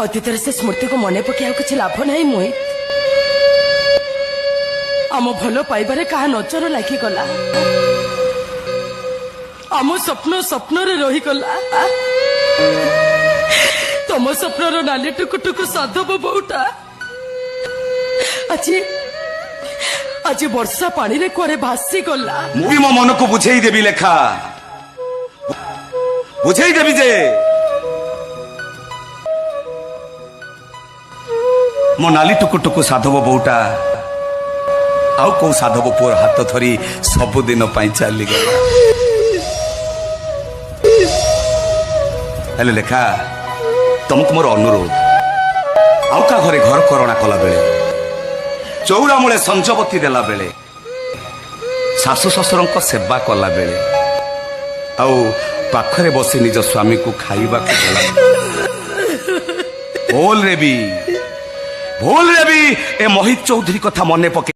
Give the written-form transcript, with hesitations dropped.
अतीतर से स्मृति को मन पकड़ किसी लाभ नहीं मोहित आम भल पाइबारे कहा नजर लगिगला आम स्वप्न स्वप्न रहीगला तुम स्वप्नर नाली टुकुटुकु साधव बोटा आज आज वर्षा पानी रे कुआरे भासी गला मुझे मो मन को बुझे देवी लेखा बुझे देवी जे मो नाली टुकुटुकु साधव बोटा आउ कौ साधव पुअर हाथ धरी सबुदिन चली गला हेले लेखा तुमको मोर अनुरोध आउ का घरे घर करणा कला बेले चौरा मूले संजबती देला बेले शाशु शशुर सेवा कला बेले आउ पाखरे बसी निज स्वामी को खाइबा को देला भूल रे भी ए मोहित चौधरी कथा मने पके